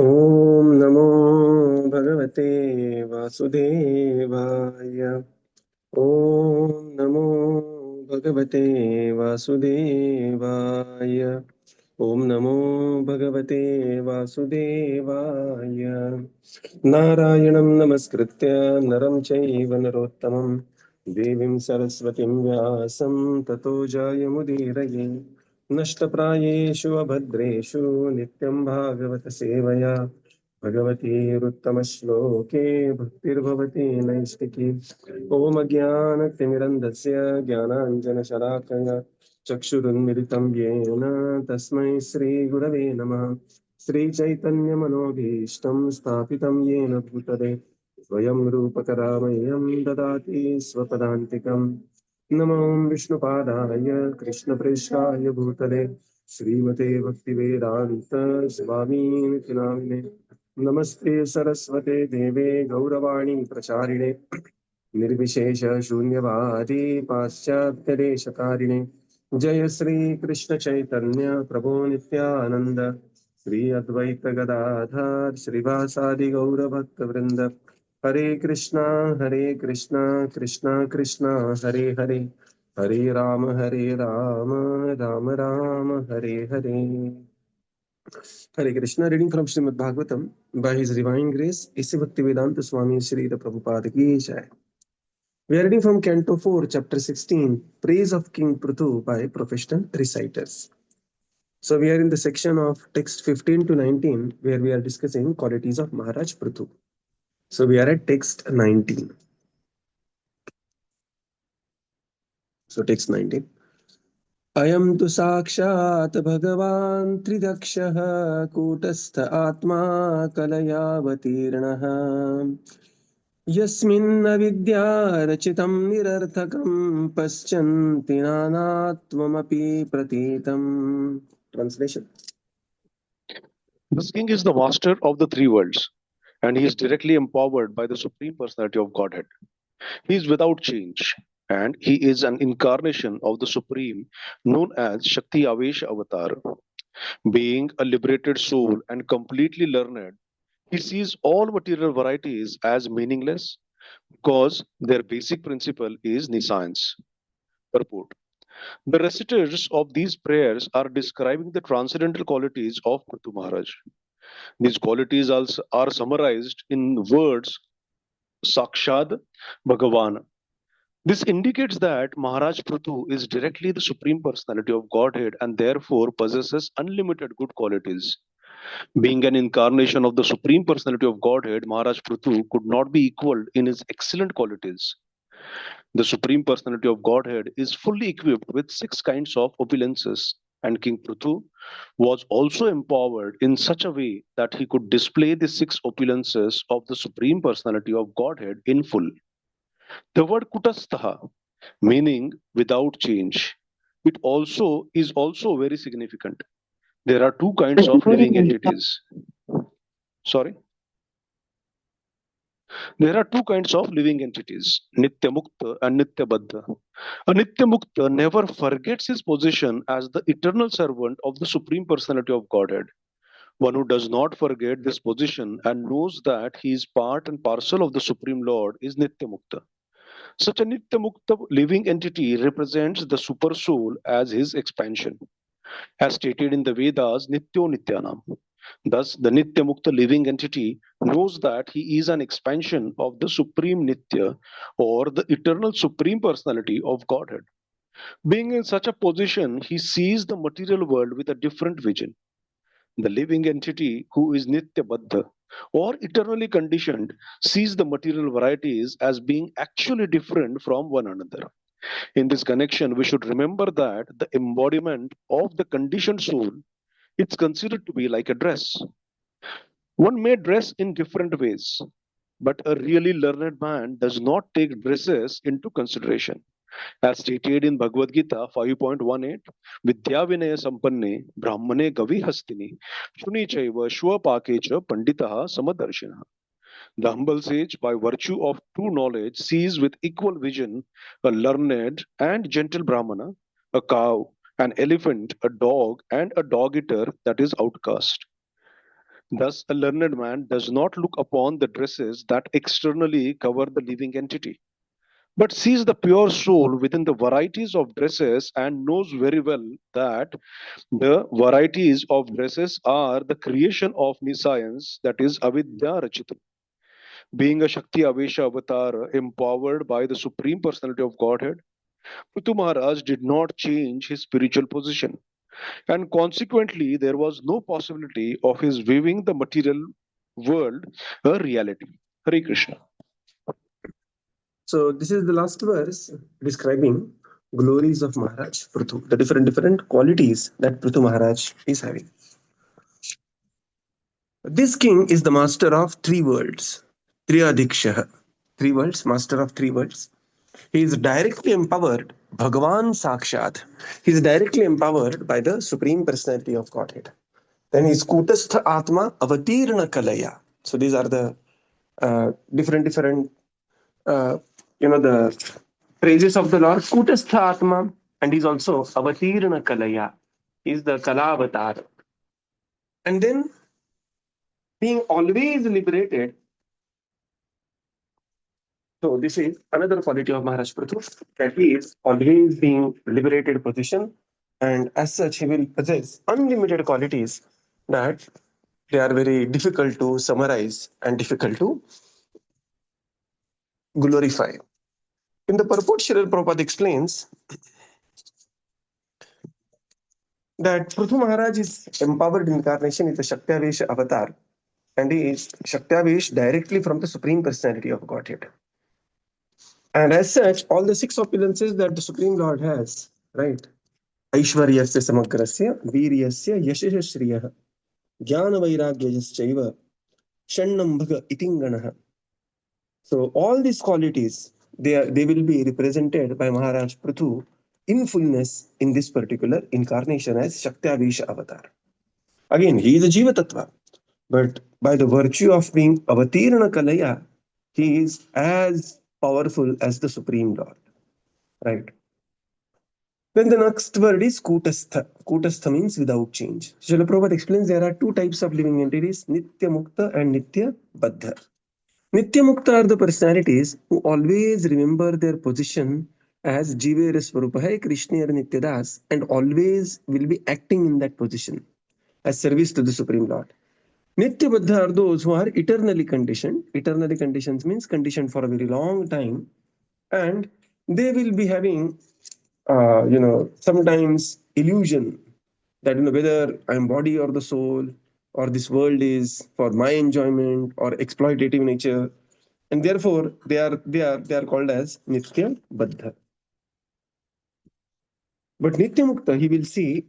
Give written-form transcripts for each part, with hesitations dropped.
ॐ नमो भगवते वासुदेवाय। ॐ नमो भगवते वासुदेवाय। ॐ नमो भगवते वासुदेवाय। नारायणं नमस्कृत्य नरं चैव नरोत्तमं देवीं सरस्वतीं व्यासं ततो जयमुदीरये। नष्टप्रायेषु अभद्रेषु नित्यं भागवत सेवया भगवतीरुत्तमश्लोके भक्तिर्भवति नैष्टिकी। ॐ अज्ञानतिमिरन्धस्य ज्ञानाञ्जनशलाकया चक्षुरुन्मिलितं येन तस्मै श्रीगुरवे नमः। श्रीचैतन्यमनोभीष्टं स्थापितं येन भूतले स्वयं रूपकरामय्यं ददाति स्वपदान्तिकम्। नमो विष्णुपादाय कृष्णप्रेष्ठाय भूतले श्रीमते भक्तिवेदान्त स्वामीति नामिने। नमस्ते सरस्वते देवे गौरवाणी प्रचारिणे निर्विशेष शून्यवादी पाश्चात्यदेशकारिणे। जय श्री कृष्ण चैतन्य प्रभो नित्यानंद श्री अद्वैत गदाधर श्रीवासादि गौर भक्त वृंद। हरे कृष्णा कृष्णा कृष्णा हरे हरे, हरे Ram Ram Ram Hare Hare. Hare Krishna. Reading from Śrīmad Bhāgavatam by His Divine Grace, A.C. Bhaktivedanta Swami Śrīla Prabhupada Ki Jai. We are reading from Canto 4, Chapter 16, Praise of King Pṛthu by Professional Reciters. So we are in the section of text 15 to 19, where we are discussing qualities of Maharaj Pṛthu. So we are at text 19. So text 19. अयं तु साक्षात् भगवान् त्रिदक्षः कूटस्थ आत्मा कलयावतीर्णः यस्मिन्न विद्या रचितं निरर्थकं पश्यन्ति नानात्वमपि प्रतीतम्. Translation. This king is the master of the three worlds, and he is directly empowered by the Supreme Personality of Godhead. He is without change, and he is an incarnation of the Supreme known as śaktyāveśa-avatāra. Being a liberated soul and completely learned, he sees all material varieties as meaningless because their basic principle is nescience. Purport. The reciters of these prayers are describing the transcendental qualities of Pṛthu Maharaj. These qualities also are summarized in words Sakshad Bhagavan. This indicates that Maharaj Pṛthu is directly the Supreme Personality of Godhead and therefore possesses unlimited good qualities. Being an incarnation of the Supreme Personality of Godhead, Maharaj Pṛthu could not be equaled in his excellent qualities. The Supreme Personality of Godhead is fully equipped with 6 kinds of opulences, and King Pṛthu was also empowered in such a way that he could display the 6 opulences of the Supreme Personality of Godhead in full. The word Kutastaha, meaning without change, it also is also very significant. There are 2 kinds of living entities. Sorry? There are 2 kinds of living entities, Nitya Mukta and Nitya Baddha. A Nitya Mukta never forgets his position as the eternal servant of the Supreme Personality of Godhead. One who does not forget this position and knows that he is part and parcel of the Supreme Lord is Nitya Mukta. Such a Nitya Mukta living entity represents the Super Soul as his expansion. As stated in the Vedas, Nityo Nityanam. Thus, the Nitya Mukta living entity knows that he is an expansion of the Supreme Nitya or the eternal Supreme Personality of Godhead. Being in such a position, he sees the material world with a different vision. The living entity who is Nitya Baddha or eternally conditioned sees the material varieties as being actually different from one another. In this connection, we should remember that the embodiment of the conditioned soul is considered to be like a dress. One may dress in different ways, but a really learned man does not take dresses into consideration. As stated in Bhagavad Gita 5.18, Vidya Vinaya Sampanne Brahmane Gavi Hastini Shuni Chaiva Shwapakecha Panditaha Samadarshina. The humble sage, by virtue of true knowledge, sees with equal vision a learned and gentle Brahmana, a cow, an elephant, a dog, and a dog eater that is outcast. Thus, a learned man does not look upon the dresses that externally cover the living entity, but sees the pure soul within the varieties of dresses and knows very well that the varieties of dresses are the creation of nescience, that is avidya rachita. Being a śaktyāveśa-avatāra empowered by the Supreme Personality of Godhead, Pṛthu Maharaj did not change his spiritual position, and consequently, there was no possibility of his viewing the material world a reality. Hare Krishna. So this is the last verse describing glories of Maharaj Pṛthu, the different qualities that Pṛthu Maharaj is having. This king is the master of three worlds, Triyadikshaha, three worlds, master of three worlds. He is directly empowered, Bhagavan Sakshat. He is directly empowered by the Supreme Personality of Godhead. Then he is Kutastha Atma Avatirna Kalaya. So these are the different uh, the praises of the Lord. Kutastha Atma, and he's also Avatirna Kalaya. He's the Kala avatar. And then being always liberated. So this is another quality of Maharaj Pṛthu, that he is always being liberated position, and as such he will possess unlimited qualities that they are very difficult to summarize and difficult to glorify. In the purport, Srila Prabhupada explains that Pṛthu Maharaj is empowered incarnation is the śaktyāveśa-avatāra, and he is śaktyāveśa directly from the Supreme Personality of Godhead. And as such, all the six opulences that the Supreme Lord has, right? Aishvaryasya samagrasya, Viryasya yashasya shriyah, Jnana vairagyajaschaiva, Shannam bhaga itinganaha. So all these qualities, they will be represented by Maharaj Pṛthu in fullness in this particular incarnation as śaktyāveśa-avatāra. Again, he is a Jiva Tattva, but by the virtue of being Avatirana Kalaya, he is as powerful as the Supreme Lord. Right. Then the next word is Kutastha. Kutastha means without change. Srila Prabhupada explains there are two types of living entities, Nitya Mukta and Nitya Baddha. Nitya Mukta are the personalities who always remember their position as Jivera Swarupaha Krishna Nityadas, and always will be acting in that position as service to the Supreme Lord. Nitya Baddha are those who are eternally conditioned. Eternally conditioned means conditioned for a very long time, and they will be having sometimes illusion that whether I'm body or the soul, or this world is for my enjoyment or exploitative nature, and therefore they are called as Nitya Baddha. But Nitya Mukta, he will see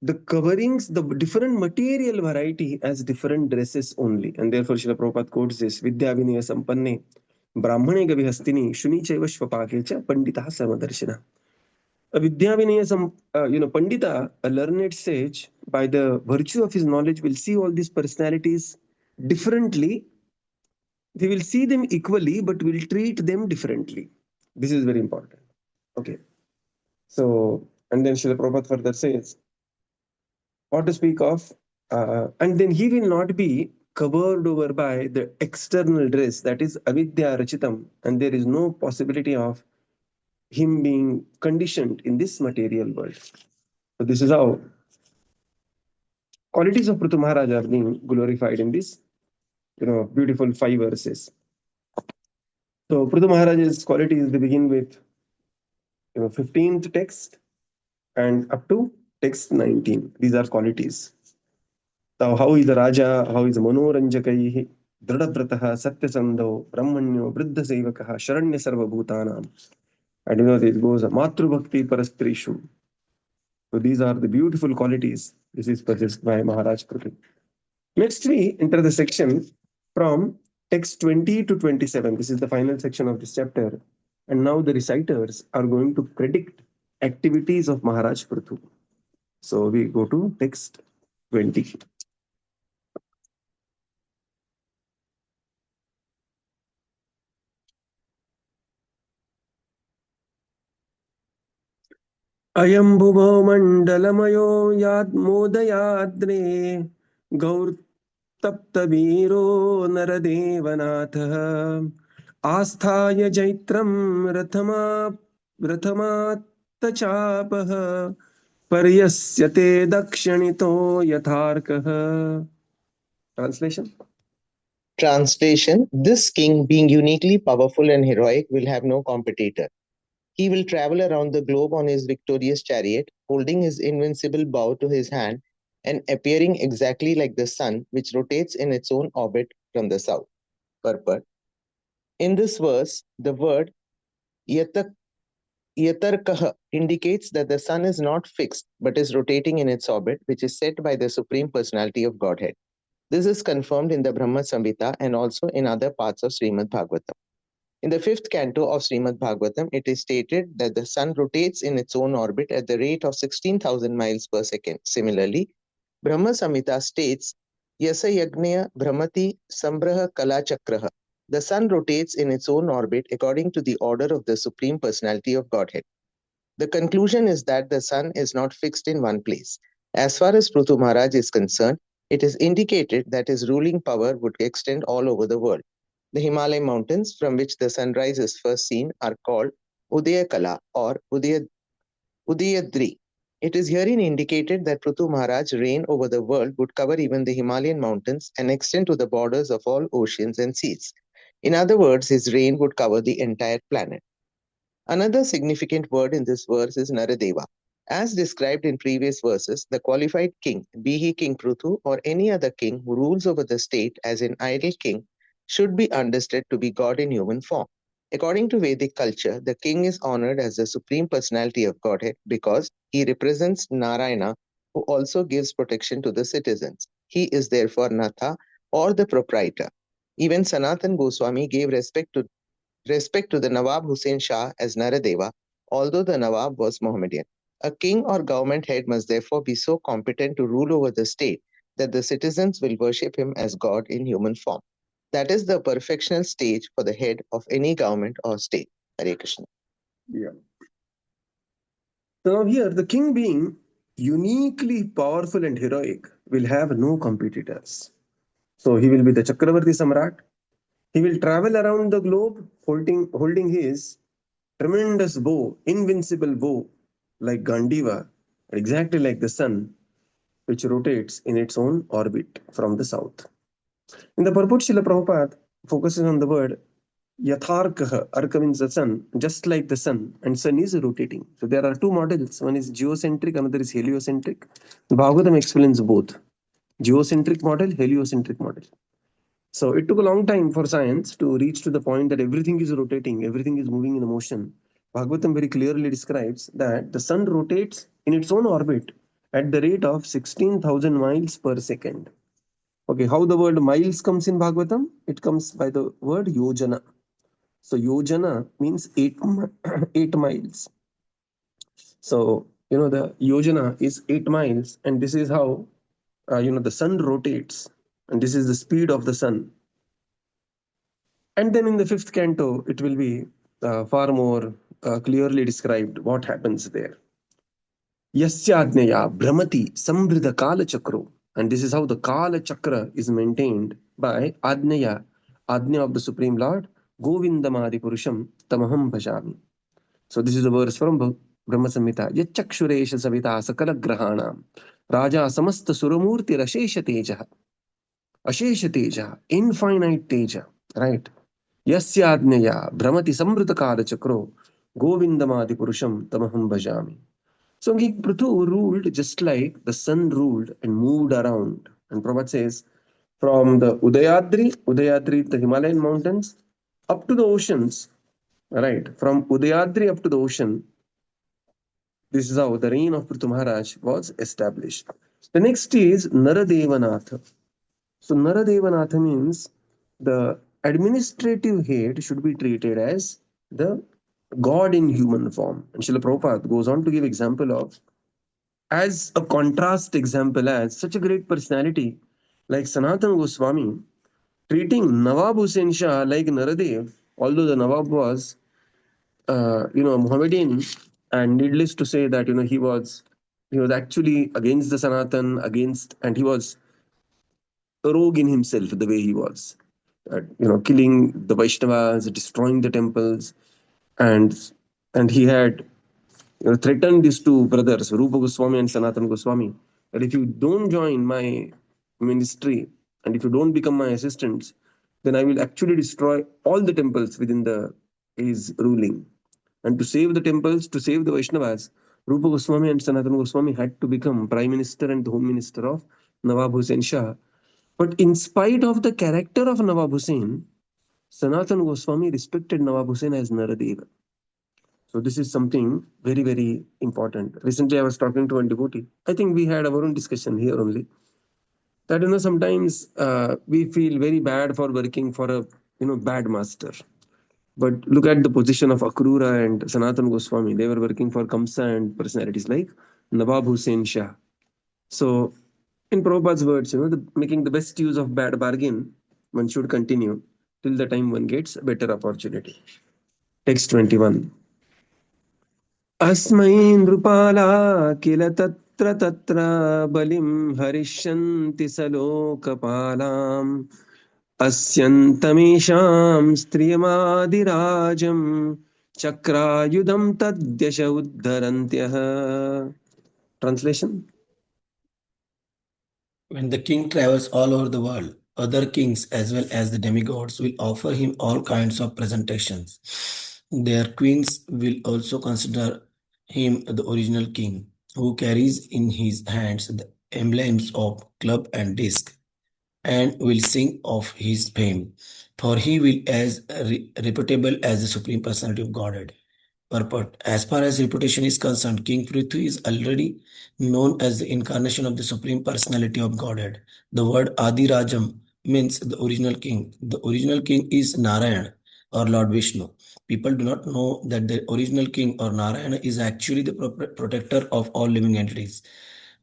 the coverings, the different material variety as different dresses only, and therefore Srila Prabhupada quotes this: Vidya Vinaya Sampanne Brahmane Gavihastini Shuni Chaiva Shvapakecha Pandita Samadarshina. A Vidya Vinaya, Pandita, a learned sage, by the virtue of his knowledge, will see all these personalities differently. They will see them equally, but will treat them differently. This is very important. Okay. So, and then Srila Prabhupada further says, what to speak of, and then he will not be covered over by the external dress, that is avidya rachitam, and there is no possibility of him being conditioned in this material world. So this is how qualities of Pṛthu Maharaj are being glorified in this, beautiful 5 verses. So Pṛthu Maharaj's qualities, they begin with 15th text and up to text 19. These are qualities. So how is the Raja, how is the Manoranjakaihi, Dridhavrataha, Satyasandho, Brahmanyo, Vriddha Sevakaha, Sharanya Sarva Bhutanam. And it goes Matru Bhakti Parastrishu. So these are the beautiful qualities. This is possessed by Maharaj Pṛthu. Next, we enter the section from text 20 to 27. This is the final section of this chapter. And now the reciters are going to predict activities of Maharaj Pṛthu. So we go to text 20. Ayam bhubho mandalamayo yad modayadre gaur तप्तवीरो नरदेवनाथः आस्थाय जैत्रं रथमात्तचापः पर्यस्यते दक्षिणितो यथार्कः. Translation. Translation: This king, being uniquely powerful and heroic, will have no competitor. He will travel around the globe on his victorious chariot, holding his invincible bow to his hand and appearing exactly like the sun, which rotates in its own orbit from the south. Purport. In this verse, the word yatarkaha indicates that the sun is not fixed but is rotating in its orbit, which is set by the Supreme Personality of Godhead. This is confirmed in the Brahma Samhita and also in other parts of Śrīmad Bhāgavatam. In the 5th canto of Śrīmad Bhāgavatam, it is stated that the sun rotates in its own orbit at the rate of 16,000 miles per second. Similarly, Brahma Samhita states, Yasa Yagneya Brahmati Sambraha Kala Chakraha. The sun rotates in its own orbit according to the order of the Supreme Personality of Godhead. The conclusion is that the sun is not fixed in one place. As far as Pṛthu Maharaj is concerned, it is indicated that his ruling power would extend all over the world. The Himalayan mountains from which the sunrise is first seen are called Udayakala or Udayadri. It is herein indicated that Pṛthu Maharaj's reign over the world would cover even the Himalayan mountains and extend to the borders of all oceans and seas. In other words, his reign would cover the entire planet. Another significant word in this verse is Naradeva. As described in previous verses, the qualified king, be he King Pṛthu or any other king who rules over the state as an ideal king, should be understood to be God in human form. According to Vedic culture, the king is honored as the supreme personality of Godhead because he represents Narayana, who also gives protection to the citizens. He is therefore Natha or the proprietor. Even Sanatan Goswami gave respect to the Nawab Hussain Shah as Naradeva, although the Nawab was Mohammedan. A king or government head must therefore be so competent to rule over the state that the citizens will worship him as God in human form. That is the perfectional stage for the head of any government or state. Hare Krishna. Yeah. So now here, the king being uniquely powerful and heroic will have no competitors. So he will be the Chakravarti Samrat. He will travel around the globe holding his tremendous bow, invincible bow, like Gandiva, exactly like the sun, which rotates in its own orbit from the south. In the purport, Srila Prabhupada focuses on the word Yatharkaha. Arka means the sun, just like the sun, and sun is rotating. So there are two models. One is geocentric, another is heliocentric. Bhagavatam explains both. Geocentric model, heliocentric model. So it took a long time for science to reach to the point that everything is rotating, everything is moving in motion. Bhagavatam very clearly describes that the sun rotates in its own orbit at the rate of 16,000 miles per second. Okay, how the word miles comes in Bhagavatam? It comes by the word yojana. So yojana means 8 miles. So, the yojana is 8 miles, and this is how, the sun rotates, and this is the speed of the sun. And then in the 5th canto, it will be far more clearly described what happens there. Yasyadneya Brahmati Samvrida Kala Chakro. And this is how the Kala Chakra is maintained by Adneya, Adnya of the Supreme Lord, Govindamadi Purusham Tamaham Bhajami. So this is the verse from Brahma Samhita. Yachakshuresha Savita Sakala Grahanam Raja Samasta Suramurti Rashesha Teja. Ashesha Teja, infinite Teja, right? Yasyadneya Brahmati Samvrita Kala Chakro Govindamadi Purusham Tamaham Bhajami. So King Pṛthu ruled just like the sun ruled and moved around. And Prabhupada says, from the Udayadri, the Himalayan mountains, up to the oceans, right? From Udayadri up to the ocean, this is how the reign of Pṛthu Maharaj was established. The next is Naradevanatha. So Naradevanatha means the administrative head should be treated as the God in human form. And Srila Prabhupada goes on to give example of, as a contrast example, as such a great personality like Sanatana Goswami treating Nawab Hussain Shah like Naradev, although the Nawab was, Mohammedan, and needless to say that he was actually against the Sanatan, and he was a rogue in himself, the way he was. Killing the Vaishnavas, destroying the temples, and he had threatened these two brothers, Rupa Goswami and Sanatana Goswami, that if you don't join my ministry and if you don't become my assistants, then I will actually destroy all the temples within his ruling. And to save the temples, to save the Vaishnavas, Rupa Goswami and Sanatana Goswami had to become Prime Minister and Home Minister of Nawab Hussain Shah. But in spite of the character of Nawab Hussain, Sanatana Goswami respected Nawab Hussain as Naradeva. So this is something very, very important. Recently, I was talking to a devotee. I think we had our own discussion here only. That sometimes we feel very bad for working for a bad master. But look at the position of Akrura and Sanatana Goswami. They were working for Kamsa and personalities like Nawab Hussain Shah. So, in Prabhupada's words, making the best use of bad bargain, one should continue till the time one gets a better opportunity. Text 21. Asmai nrupala kila tatra tatra balim harishanti salokapalam अस्यन्तमेषां स्त्रियमादिराजं चक्रायुधं तद्यश उद्धरन्त्यः. Translation. When the king travels all over the world, other kings as well as the demigods will offer him all kinds of presentations. Their queens will also consider him the original king, who carries in his hands the emblems of club and disc, and will sing of his fame, for he will as reputable as the Supreme Personality of Godhead. Purport. As far as reputation is concerned, King Pṛthu is already known as the incarnation of the Supreme Personality of Godhead. The word Adi Rajam means the original king. The original king is Narayana or Lord Viṣṇu. People do not know that the original king or Narayana is actually the protector of all living entities.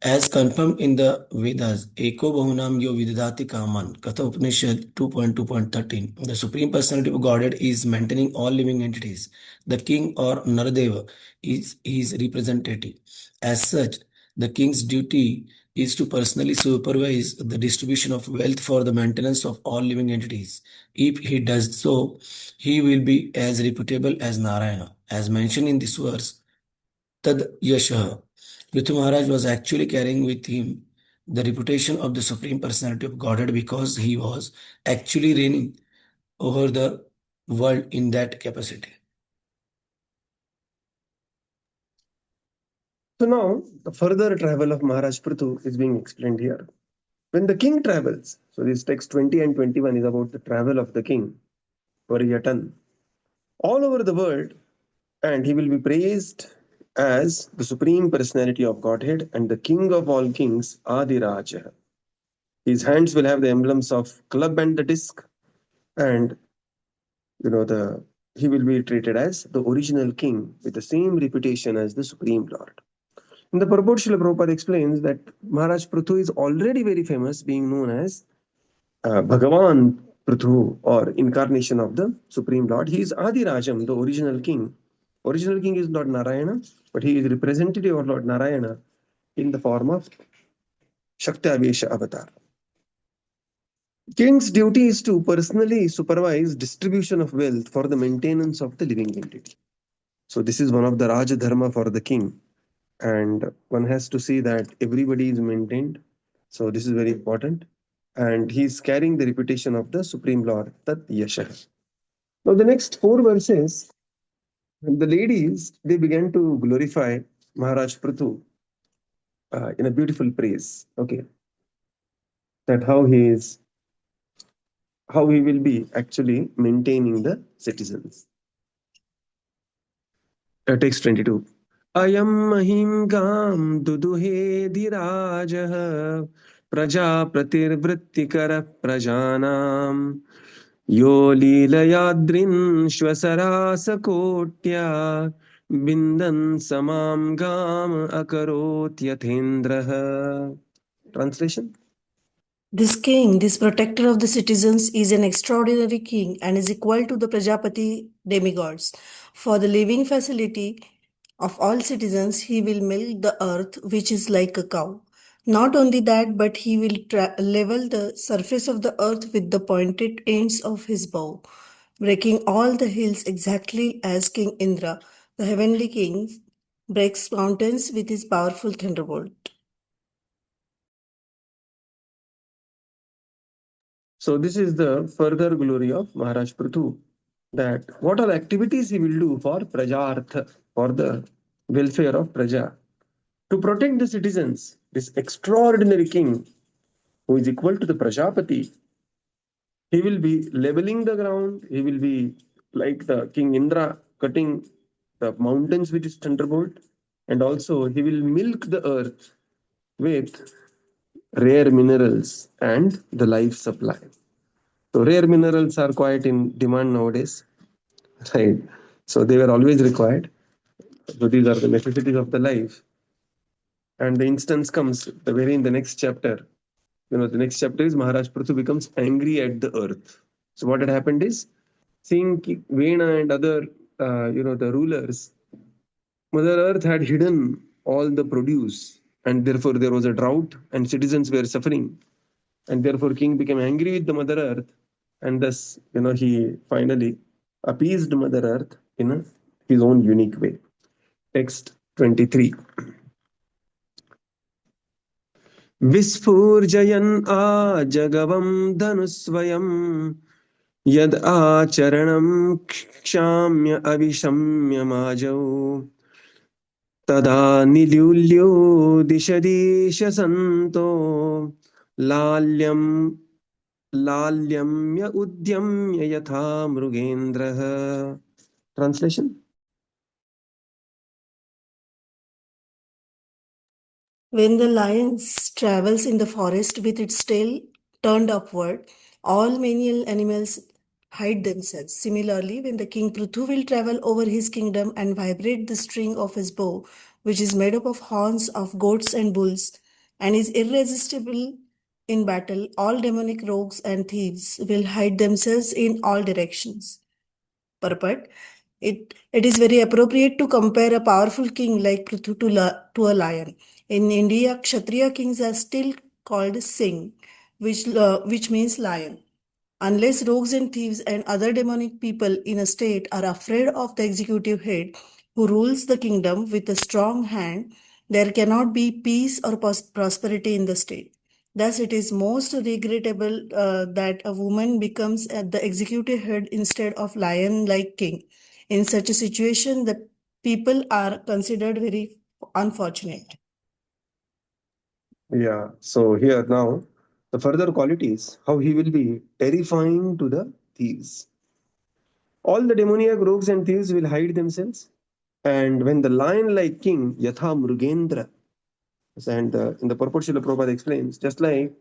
As confirmed in the Vedas, Eko Bahunam Yo Vidadati Kaman, Katha Upanishad 2.2.13, the Supreme Personality of Godhead is maintaining all living entities. The king or Naradeva is his representative. As such, the king's duty is to personally supervise the distribution of wealth for the maintenance of all living entities. If he does so, he will be as reputable as Narayana. As mentioned in this verse, Tad Yasha. Pṛthu Maharaj was actually carrying with him the reputation of the Supreme Personality of Godhead because he was actually reigning over the world in that capacity. So now, the further travel of Maharaj Pṛthu is being explained here. When the king travels, so this text 20 and 21 is about the travel of the king, Pariyatan, all over the world, and he will be praised as the Supreme Personality of Godhead and the King of all kings, Adi Raja. His hands will have the emblems of club and the disc, and he will be treated as the original king with the same reputation as the Supreme Lord. In the purport, Srila Prabhupada explains that Maharaj Pṛthu is already very famous, being known as Bhagavan Pṛthu or incarnation of the Supreme Lord. He is Adi Rajam, the original king. Original king is Lord Narayana, but he is representative of Lord Narayana in the form of śaktyāveśa-avatāra. King's duty is to personally supervise distribution of wealth for the maintenance of the living entity. So this is one of the Raja Dharma for the king. And one has to see that everybody is maintained. So this is very important. And he's carrying the reputation of the Supreme Lord, Tat Yasha. Now the next 4 verses, the ladies, they began to glorify Maharaj Pṛthu in a beautiful praise. Okay. That how he will be actually maintaining the citizens. Text 22. Ayam mahim gam duduhe dirajah prajapratirvrittikara prajanam yo leelayadrin shvasarasakotya bindan samam gam akarot yathendraha. Translation. This king, this protector of the citizens, is an extraordinary king and is equal to the Prajapati demigods. For the living facility of all citizens, he will milk the earth, which is like a cow. Not only that, but he will level the surface of the earth with the pointed ends of his bow, breaking all the hills exactly as King Indra, the heavenly king, breaks mountains with his powerful thunderbolt. So this is the further glory of Maharaj Pṛthu, that what all activities he will do for Prajartha, for the welfare of Praja, to protect the citizens. This extraordinary king, who is equal to the Prajapati, he will be leveling the ground. He will be like the King Indra, cutting the mountains with his thunderbolt, and also he will milk the earth with rare minerals and the life supply. So rare minerals are quite in demand nowadays, right? So they were always required. So these are the necessities of the life. And the instance comes the very in the next chapter. The next chapter is Maharaj Pṛthu becomes angry at the earth. So what had happened is, seeing Vena and other, the rulers, Mother Earth had hidden all the produce, and therefore there was a drought, and citizens were suffering, and therefore king became angry with the Mother Earth, and thus, he finally appeased Mother Earth in his own unique way. Text 23. विस्फूर्जयन् आजगवं धनुस्वयम् यद् आचरणं क्षाम्य अविशम्य माजौ तदा निल्यूल्यो दिशदीश सन्तो लाल्यम्य उद्यम्य यथा मृगेन्द्रः. Translation. When the lion travels in the forest with its tail turned upward, all menial animals hide themselves. Similarly, when the King Pṛthu will travel over his kingdom and vibrate the string of his bow, which is made up of horns of goats and bulls, and is irresistible in battle, all demonic rogues and thieves will hide themselves in all directions. Purport. It is very appropriate to compare a powerful king like Pṛthu to a lion. In India, Kshatriya kings are still called Singh, which means lion. Unless rogues and thieves and other demonic people in a state are afraid of the executive head who rules the kingdom with a strong hand, there cannot be peace or prosperity in the state. Thus, it is most regrettable that a woman becomes the executive head instead of lion-like king. In such a situation, the people are considered very unfortunate. Yeah. So here now, the further qualities, how he will be terrifying to the thieves. All the demoniac rogues and thieves will hide themselves. And when the lion-like king, Yatha Mrugendra, and in the purport Srila Prabhupada explains, just like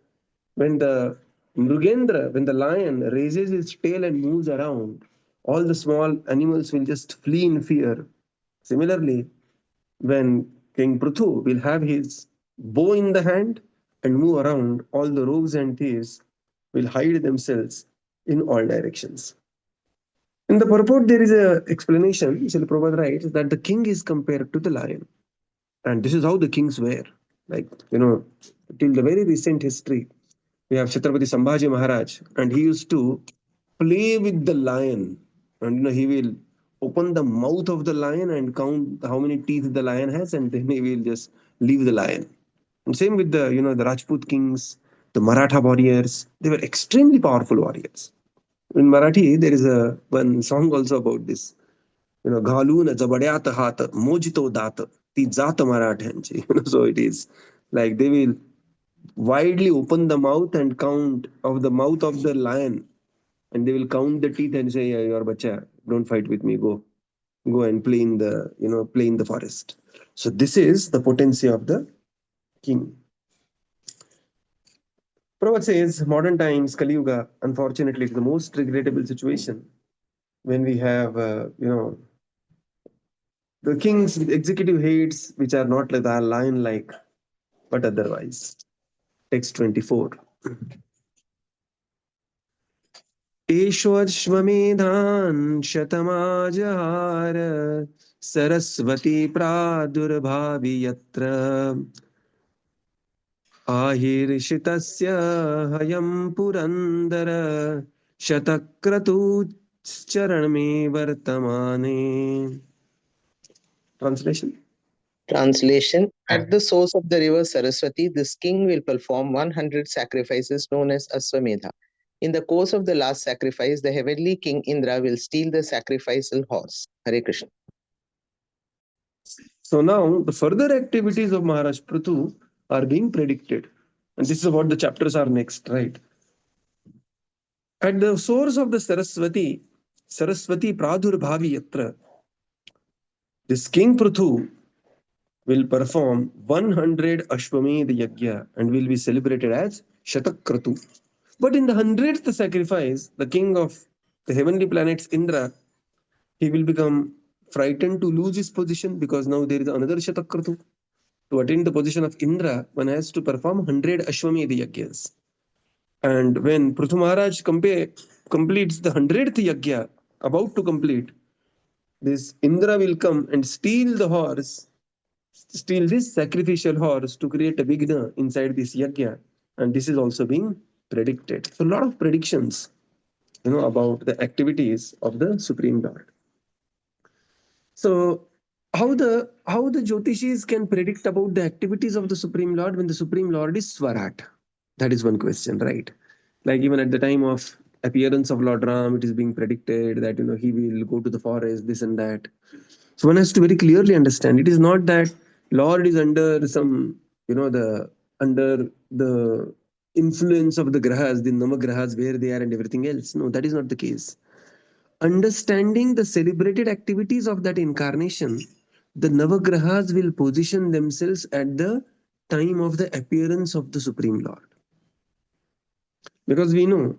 when the Mrugendra, when the lion raises its tail and moves around, all the small animals will just flee in fear. Similarly, when King Pṛthu will have his bow in the hand and move around, all the rogues and thieves will hide themselves in all directions. In the purport, there is an explanation. Srila Prabhupada writes that the king is compared to the lion. And this is how the kings were. Like, till the very recent history, we have Chhatrapati Sambhaji Maharaj, and he used to play with the lion. And he will open the mouth of the lion and count how many teeth the lion has, and then he will just leave the lion. And same with the Rajput kings, the Maratha warriors. They were extremely powerful warriors. In Marathi, there is one song also about this. घालून जबड्यात हात mojito दात ती जात मराठ्यांची. So it is like they will widely open the mouth and count of the mouth of the lion, and they will count the teeth and say, yeah, your bacha, don't fight with me, go and play in the forest. So this is the potency of the king. Prabhupada says modern times, Kali Yuga, unfortunately, is the most regrettable situation when we have the kings with executive heads which are not like the lion like but otherwise. Text 24. Eshwashvamethan shatamajahar saraswati pradurabhavi yatra Ahirishitasya hayam purandara shatakratucharanme vartamane. Translation. Translation: At the source of the river Saraswati, this king will perform 100 sacrifices known as Aswamedha. In the course of the last sacrifice, the heavenly king Indra will steal the sacrificial horse. Hare Krishna. So now the further activities of Maharaj Pṛthu are being predicted. And this is what the chapters are next, right? At the source of the Saraswati Pradurbhavi Yatra, this King Pṛthu will perform 100 Ashwamedh Yajna and will be celebrated as Shatakratu. But in the 100th sacrifice, the king of the heavenly planets Indra, he will become frightened to lose his position because now there is another Shatakratu. To attain the position of Indra, one has to perform 100 Ashwamedh Yajnas. And when Pṛthu Maharaj completes the 100th Yajna, about to complete, this Indra will come and steal this sacrificial horse to create a Vigna inside this Yajna. And this is also being predicted. So a lot of predictions, about the activities of the Supreme Lord. So how the Jyotishis can predict about the activities of the Supreme Lord when the Supreme Lord is Swarat? That is one question, right? Like even at the time of appearance of Lord Ram, it is being predicted that he will go to the forest, this and that. So one has to very clearly understand it is not that Lord is under some, under the influence of the grahas, the navagrahas, where they are and everything else. No, that is not the case. Understanding the celebrated activities of that incarnation, the navagrahas will position themselves at the time of the appearance of the Supreme Lord. Because we know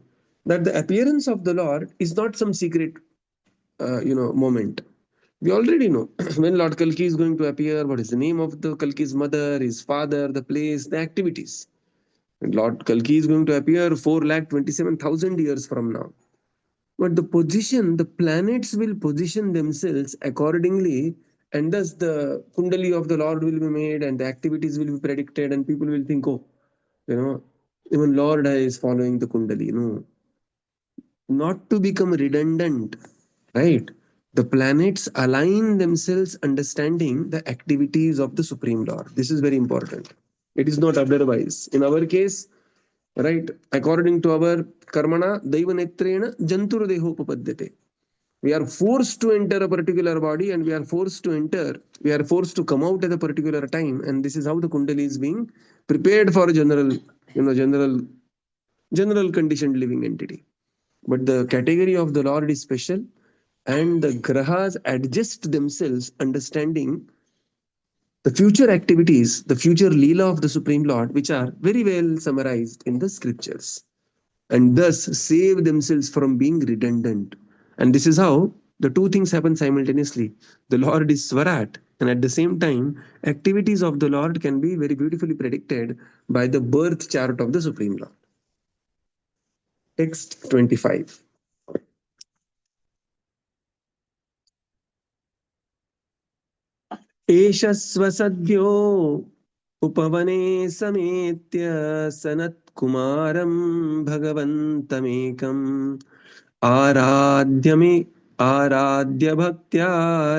that the appearance of the Lord is not some secret, moment. We already know when Lord Kalki is going to appear, what is the name of the Kalki's mother, his father, the place, the activities. And Lord Kalki is going to appear 4,27,000 years from now. But the planets will position themselves accordingly, and thus the Kundali of the Lord will be made and the activities will be predicted, and people will think, oh, even Lord is following the Kundali. No. Not to become redundant, right? The planets align themselves understanding the activities of the Supreme Lord. This is very important. It is not otherwise. In our case, right, according to our karmana, daiva netrena jantur dehopapadyate. We are forced to enter a particular body and we are forced to come out at a particular time. And this is how the Kundali is being prepared for a general conditioned living entity. But the category of the Lord is special, and the grahas adjust themselves understanding the future activities, the future Leela of the Supreme Lord, which are very well summarized in the scriptures, and thus save themselves from being redundant. And this is how the two things happen simultaneously. The Lord is Swarat, and at the same time, activities of the Lord can be very beautifully predicted by the birth chart of the Supreme Lord. Text 25. एषस्वसद्यो उपवने समेत्य सनत्कुमारं भगवन्तमेकम् आराध्य भक्त्या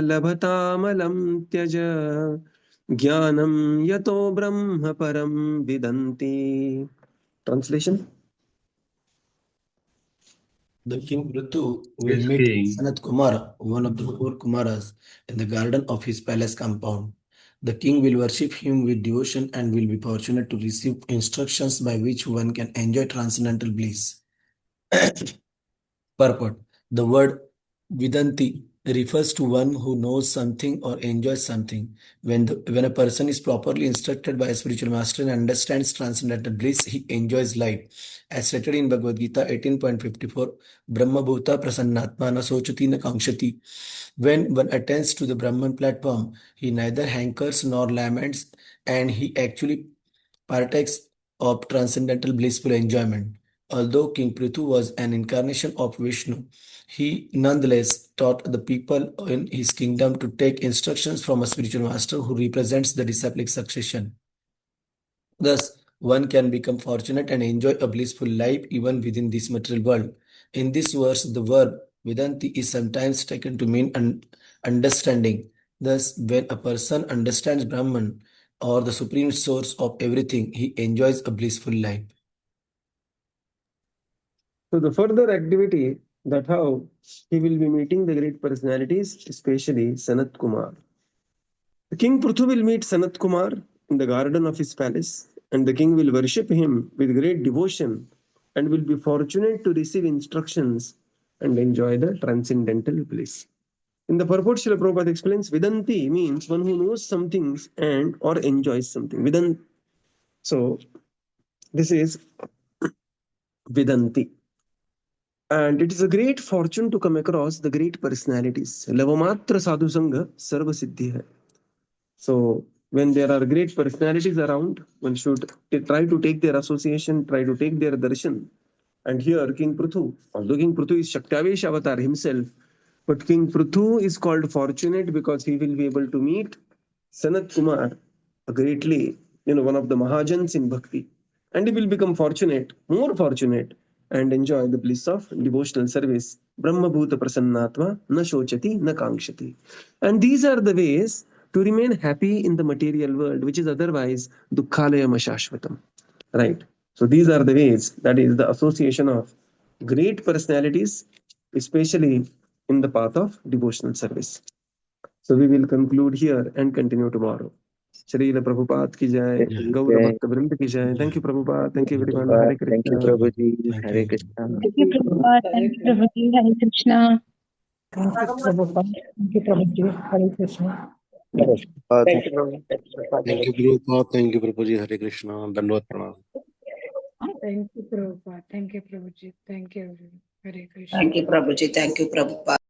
लभतामलं त्यज ज्ञानं यतो ब्रह्म परं विदन्ति. Translation. The King Pṛthu will Yes, meet King. Sanat Kumara, one of the four Kumaras, in the garden of his palace compound. The king will worship him with devotion and will be fortunate to receive instructions by which one can enjoy transcendental bliss. Purport. The word Vidanti refers to one who knows something or enjoys something. When a person is properly instructed by a spiritual master and understands transcendental bliss, he enjoys light. As stated in Bhagavad Gita 18.54, Brahma Bhuta Prasannatmana Sochati na Kankshati. When one attends to the Brahman platform, he neither hankers nor laments, and he actually partakes of transcendental blissful enjoyment. Although King Pṛthu was an incarnation of Viṣṇu, he nonetheless taught the people in his kingdom to take instructions from a spiritual master who represents the disciplic succession. Thus, one can become fortunate and enjoy a blissful life even within this material world. In this verse, the verb Vedanti is sometimes taken to mean understanding. Thus, when a person understands Brahman or the supreme source of everything, he enjoys a blissful life. So the further activity, that how he will be meeting the great personalities, especially Sanat Kumar. The King Pṛthu will meet Sanat Kumar in the garden of his palace, and the king will worship him with great devotion and will be fortunate to receive instructions and enjoy the transcendental bliss. In the purport, Srila Prabhupada explains, Vedanti means one who knows some things and or enjoys something. So this is Vedanti. And it is a great fortune to come across the great personalities. Lavamatra sadhu sangha sarva siddhi hai. So when there are great personalities around, one should try to take their association, try to take their darshan. And here King Pṛthu, although King Pṛthu is śaktyāveśa-avatāra himself, but King Pṛthu is called fortunate because he will be able to meet Sanat Kumar, a greatly, one of the Mahajans in Bhakti. And he will become fortunate, more fortunate, and enjoy the bliss of devotional service. Brahma bhuta prasannatma na shochati na kankshati. And these are the ways to remain happy in the material world, which is otherwise dukkhalayam ashashvatam. Right. So these are the ways, that is the association of great personalities, especially in the path of devotional service. So we will conclude here and continue tomorrow. Srila Prabhupada ki jai, Gaura Bhakta Vrinda ki jai. Thank you, Prabhupada. Thank you, everyone. Hare Thank you, Krishna. Prabhuji. Thank Hare you. Krishna. Thank you, Prabhupada. Thank you, Prabhuji. Hare Krishna. Thank you, Prabhupada. Thank you, Prabhuji. Hare Krishna. Thank you, Prabhuji. Thank you, Prabhupada. Thank you, Prabhuji. Hare Krishna. Dandavad pranam. Thank you, Prabhupada. Thank you, Prabhuji. Thank you, everyone. Hare Krishna. Thank you, Prabhuji. Thank you, Prabhupada.